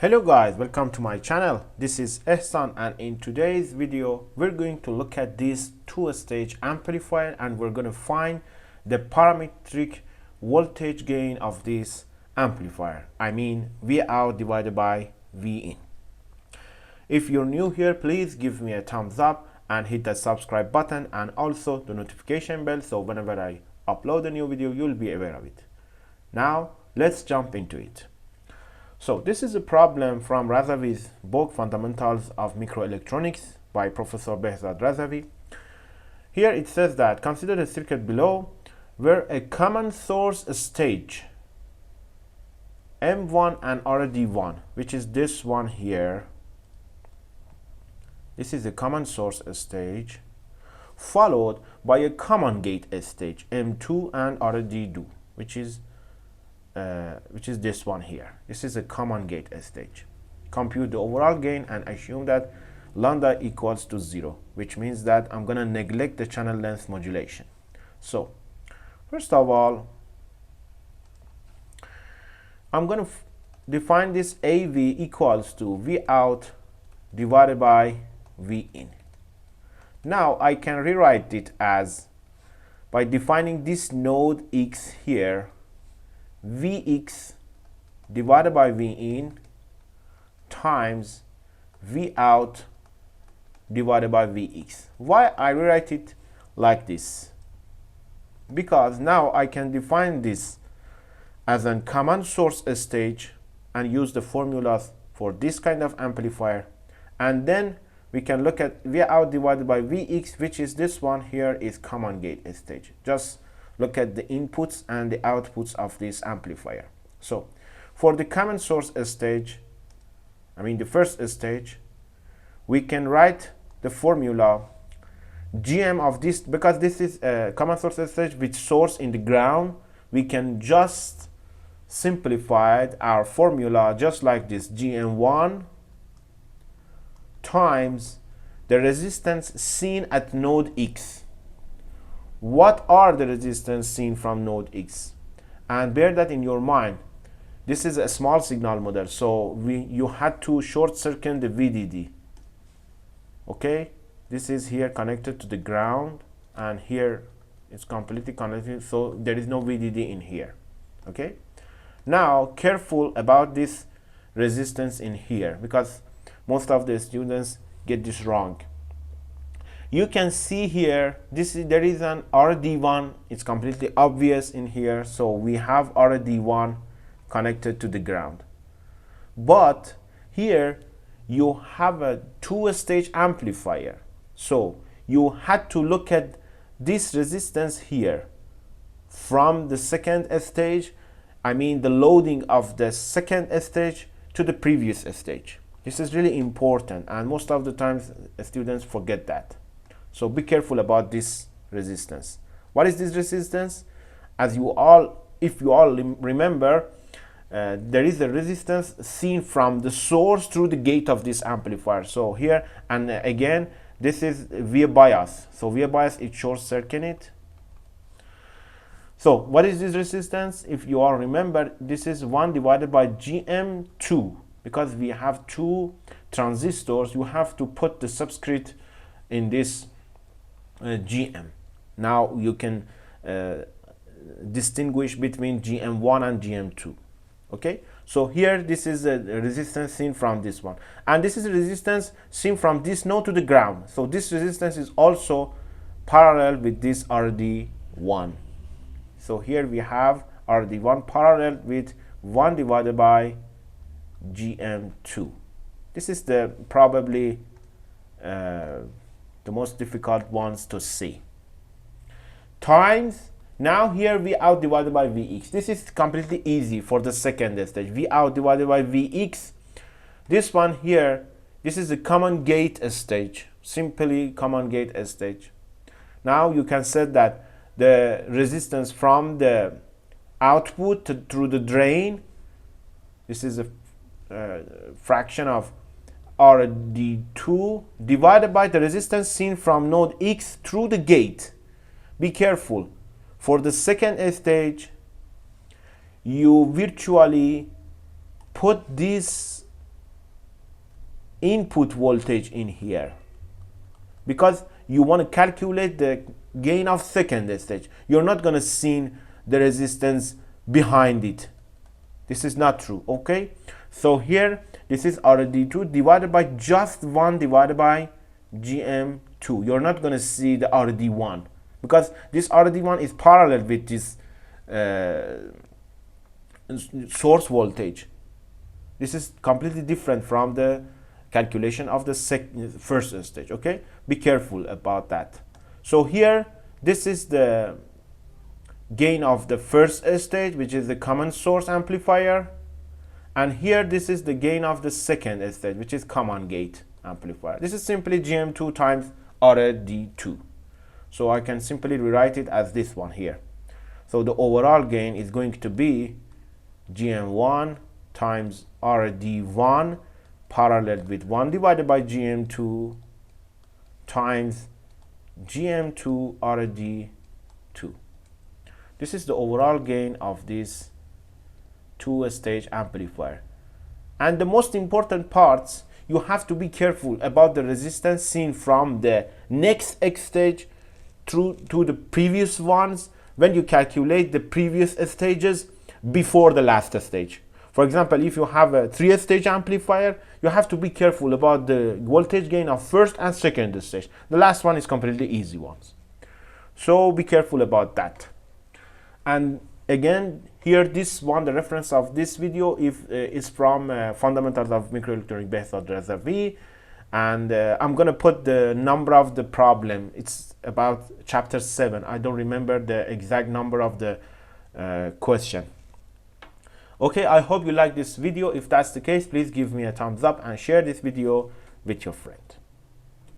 Hello guys, welcome to my channel. This is Ehsan, and in today's video we're going to look at this two-stage amplifier and we're going to find the parametric voltage gain of this amplifier. I mean V out divided by V in. If you're new here, please give me a thumbs up and hit the subscribe button and also the notification bell, so whenever I upload a new video you'll be aware of it. Now let's jump into it. So this is a problem from Razavi's book Fundamentals of Microelectronics by Professor Behzad Razavi. Here it says that consider a circuit below where a common source stage M1 and RD1, which is this one here, this is a common source stage, followed by a common gate stage M2 and RD2, which is this one here. This is a common gate stage. Compute the overall gain and assume that lambda equals to 0, which means that I'm going to neglect the channel length modulation. So first of all, I'm going to define this AV equals to V out divided by V in. Now I can rewrite it as, by defining this node X here, Vx divided by V in times V out divided by Vx. Why I rewrite it like this? Because now I can define this as a common source stage and use the formulas for this kind of amplifier, and then we can look at V out divided by Vx, which is this one here, is common gate stage. Just look at the inputs and the outputs of this amplifier. So for the common source stage, I mean the first stage, we can write the formula GM of this, because this is a common source stage with source in the ground. We can just simplify our formula just like this: GM1 times the resistance seen at node X. What are the resistance seen from node X? And bear that in your mind. This is a small signal model, so you had to short circuit the VDD. Okay, this is here connected to the ground, and here it's completely connected, so there is no VDD in here. Okay, now careful about this resistance in here, because most of the students get this wrong. You can see here, there is an RD1. It's completely obvious in here, so we have RD1 connected to the ground. But here you have a two-stage amplifier, so you had to look at this resistance here from the second stage, I mean the loading of the second stage to the previous stage. This is really important, and most of the times students forget that. So be careful about this resistance. What is this resistance? If you all remember, there is a resistance seen from the source through the gate of this amplifier. So here, and again, this is via bias. So via bias, it short circuit. So what is this resistance? If you all remember, this is 1 divided by GM2. Because we have two transistors, you have to put the subscript in this GM. Now you can distinguish between GM1 and GM2. Okay, so here this is a resistance seen from this one, and this is a resistance seen from this node to the ground. So this resistance is also parallel with this RD1. So here we have RD1 parallel with 1 divided by GM2. This is the probably the most difficult ones to see. Times, now here V out divided by Vx. This is completely easy for the second stage. V out divided by Vx. This one here, this is a common gate stage, simply common gate stage. Now you can set that the resistance from the output through the drain, this is a fraction of RD2 divided by the resistance seen from node X through the gate. Be careful. For the second stage, you virtually put this input voltage in here, because you want to calculate the gain of second stage. You're not going to see the resistance behind it. This is not true. Okay, so here this is RD2 divided by just 1 divided by GM2. You're not going to see the RD1 because this RD1 is parallel with this source voltage. This is completely different from the calculation of the first stage. Okay, be careful about that. So here this is the gain of the first stage, which is the common source amplifier, and here this is the gain of the second stage, which is common gate amplifier. This is simply GM2 times RD2. So I can simply rewrite it as this one here. So the overall gain is going to be GM1 times RD1 parallel with 1 divided by GM2 times GM2 RD2. This is the overall gain of this two-stage amplifier. And the most important parts, you have to be careful about the resistance seen from the next X stage through to the previous ones when you calculate the previous stages before the last stage. For example, if you have a 3-stage amplifier, you have to be careful about the voltage gain of first and second stage. The last one is completely easy ones. So be careful about that. And again, here this one, the reference of this video is from Fundamentals of Microelectronics Behzad Razavi, and I'm gonna put the number of the problem. It's about chapter 7. I don't remember the exact number of the question. Okay, I hope you like this video. If that's the case, please give me a thumbs up and share this video with your friend.